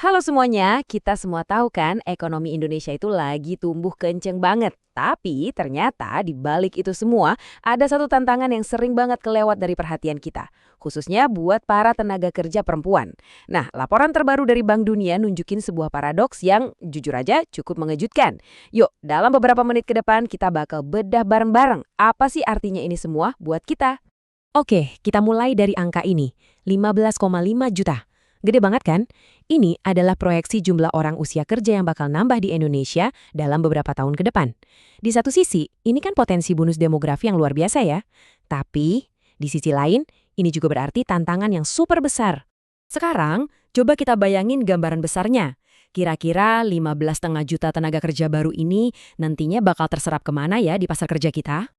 Halo semuanya, kita semua tahu kan ekonomi Indonesia itu lagi tumbuh kenceng banget. Tapi ternyata di balik itu semua ada satu tantangan yang sering banget kelewat dari perhatian kita. Khususnya buat para tenaga kerja perempuan. Nah, laporan terbaru dari Bank Dunia nunjukin sebuah paradoks yang jujur aja cukup mengejutkan. Yuk, dalam beberapa menit ke depan kita bakal bedah bareng-bareng. Apa sih artinya ini semua buat kita? Oke, kita mulai dari angka ini, 15,5 juta. Gede banget kan? Ini adalah proyeksi jumlah orang usia kerja yang bakal nambah di Indonesia dalam beberapa tahun ke depan. Di satu sisi, ini kan potensi bonus demografi yang luar biasa ya. Tapi, di sisi lain, ini juga berarti tantangan yang super besar. Sekarang, coba kita bayangin gambaran besarnya. Kira-kira 15,5 juta tenaga kerja baru ini nantinya bakal terserap kemana ya di pasar kerja kita?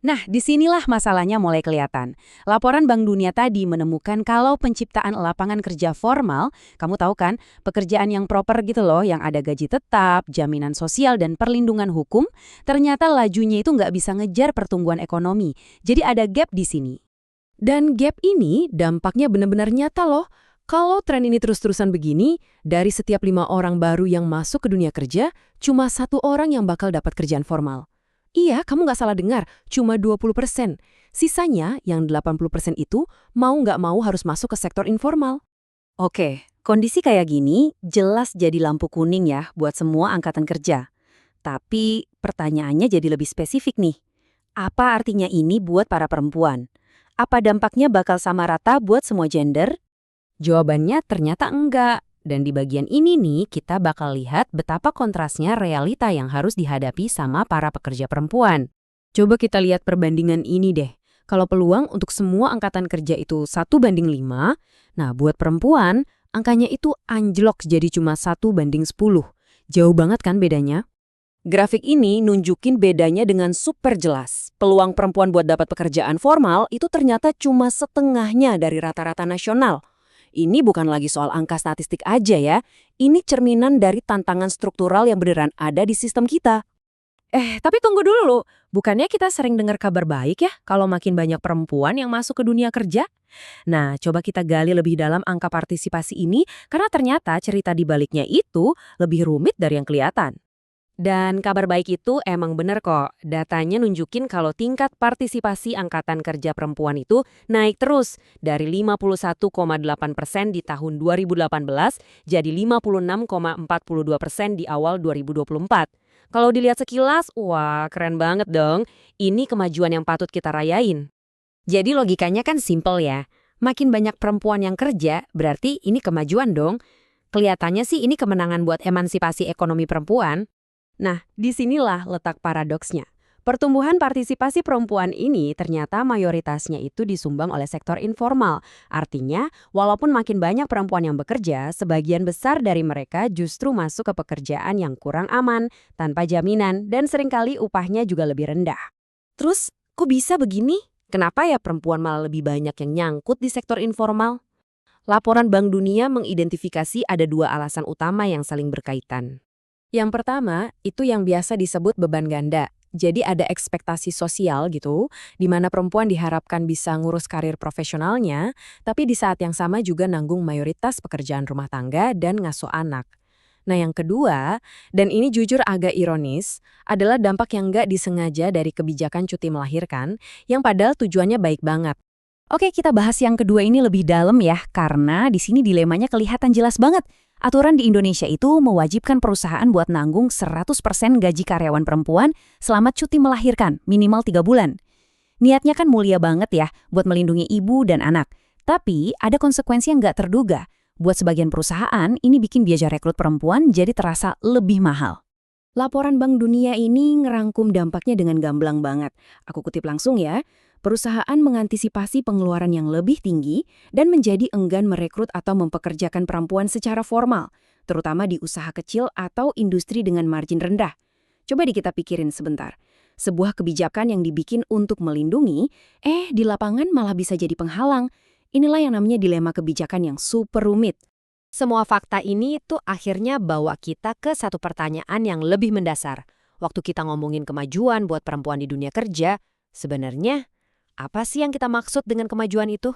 Nah, disinilah masalahnya mulai kelihatan. Laporan Bank Dunia tadi menemukan kalau penciptaan lapangan kerja formal, kamu tahu kan, pekerjaan yang proper gitu loh, yang ada gaji tetap, jaminan sosial, dan perlindungan hukum, ternyata lajunya itu nggak bisa ngejar pertumbuhan ekonomi. Jadi ada gap di sini. Dan gap ini dampaknya benar-benar nyata loh. Kalau tren ini terus-terusan begini, dari setiap 5 orang baru yang masuk ke dunia kerja, cuma 1 orang yang bakal dapat kerjaan formal. Iya, kamu nggak salah dengar, cuma 20%. Sisanya, yang 80% itu, mau nggak mau harus masuk ke sektor informal. Oke, kondisi kayak gini jelas jadi lampu kuning ya buat semua angkatan kerja. Tapi pertanyaannya jadi lebih spesifik nih. Apa artinya ini buat para perempuan? Apa dampaknya bakal sama rata buat semua gender? Jawabannya ternyata enggak. Dan di bagian ini nih, kita bakal lihat betapa kontrasnya realita yang harus dihadapi sama para pekerja perempuan. Coba kita lihat perbandingan ini deh. Kalau peluang untuk semua angkatan kerja itu 1:5, nah buat perempuan, angkanya itu anjlok jadi cuma 1:10. Jauh banget kan bedanya? Grafik ini nunjukin bedanya dengan super jelas. Peluang perempuan buat dapat pekerjaan formal itu ternyata cuma setengahnya dari rata-rata nasional. Ini bukan lagi soal angka statistik aja ya, ini cerminan dari tantangan struktural yang beneran ada di sistem kita. Tapi tunggu dulu, bukannya kita sering dengar kabar baik ya kalau makin banyak perempuan yang masuk ke dunia kerja? Nah, coba kita gali lebih dalam angka partisipasi ini, karena ternyata cerita di baliknya itu lebih rumit dari yang kelihatan. Dan kabar baik itu emang bener kok. Datanya nunjukin kalau tingkat partisipasi angkatan kerja perempuan itu naik terus dari 51,8% di tahun 2018 jadi 56,42% di awal 2024. Kalau dilihat sekilas, wah keren banget dong. Ini kemajuan yang patut kita rayain. Jadi logikanya kan simple ya. Makin banyak perempuan yang kerja, berarti ini kemajuan dong. Kelihatannya sih ini kemenangan buat emansipasi ekonomi perempuan. Nah, disinilah letak paradoksnya. Pertumbuhan partisipasi perempuan ini ternyata mayoritasnya itu disumbang oleh sektor informal. Artinya, walaupun makin banyak perempuan yang bekerja, sebagian besar dari mereka justru masuk ke pekerjaan yang kurang aman, tanpa jaminan, dan seringkali upahnya juga lebih rendah. Terus, kok bisa begini? Kenapa ya perempuan malah lebih banyak yang nyangkut di sektor informal? Laporan Bank Dunia mengidentifikasi ada 2 alasan utama yang saling berkaitan. Yang pertama, itu yang biasa disebut beban ganda. Jadi ada ekspektasi sosial gitu, di mana perempuan diharapkan bisa ngurus karir profesionalnya, tapi di saat yang sama juga nanggung mayoritas pekerjaan rumah tangga dan ngasuh anak. Nah yang kedua, dan ini jujur agak ironis, adalah dampak yang nggak disengaja dari kebijakan cuti melahirkan, yang padahal tujuannya baik banget. Oke, kita bahas yang kedua ini lebih dalam ya, karena di sini dilemanya kelihatan jelas banget. Aturan di Indonesia itu mewajibkan perusahaan buat nanggung 100% gaji karyawan perempuan selama cuti melahirkan, minimal 3 bulan. Niatnya kan mulia banget ya, buat melindungi ibu dan anak. Tapi ada konsekuensi yang nggak terduga. Buat sebagian perusahaan, ini bikin biaya rekrut perempuan jadi terasa lebih mahal. Laporan Bank Dunia ini ngerangkum dampaknya dengan gamblang banget. Aku kutip langsung ya. Perusahaan mengantisipasi pengeluaran yang lebih tinggi dan menjadi enggan merekrut atau mempekerjakan perempuan secara formal, terutama di usaha kecil atau industri dengan margin rendah. Coba kita pikirin sebentar. Sebuah kebijakan yang dibikin untuk melindungi, di lapangan malah bisa jadi penghalang. Inilah yang namanya dilema kebijakan yang super rumit. Semua fakta ini tuh akhirnya bawa kita ke satu pertanyaan yang lebih mendasar. Waktu kita ngomongin kemajuan buat perempuan di dunia kerja, sebenarnya apa sih yang kita maksud dengan kemajuan itu?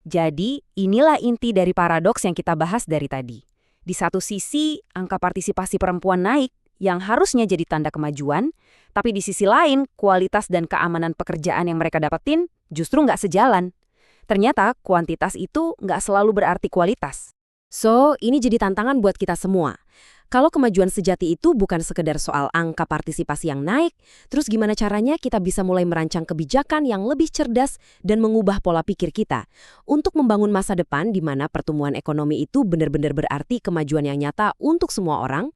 Jadi, inilah inti dari paradoks yang kita bahas dari tadi. Di satu sisi, angka partisipasi perempuan naik, yang harusnya jadi tanda kemajuan, tapi di sisi lain, kualitas dan keamanan pekerjaan yang mereka dapetin justru nggak sejalan. Ternyata kuantitas itu nggak selalu berarti kualitas. So, ini jadi tantangan buat kita semua. Kalau kemajuan sejati itu bukan sekedar soal angka partisipasi yang naik, terus gimana caranya kita bisa mulai merancang kebijakan yang lebih cerdas dan mengubah pola pikir kita untuk membangun masa depan di mana pertumbuhan ekonomi itu benar-benar berarti kemajuan yang nyata untuk semua orang?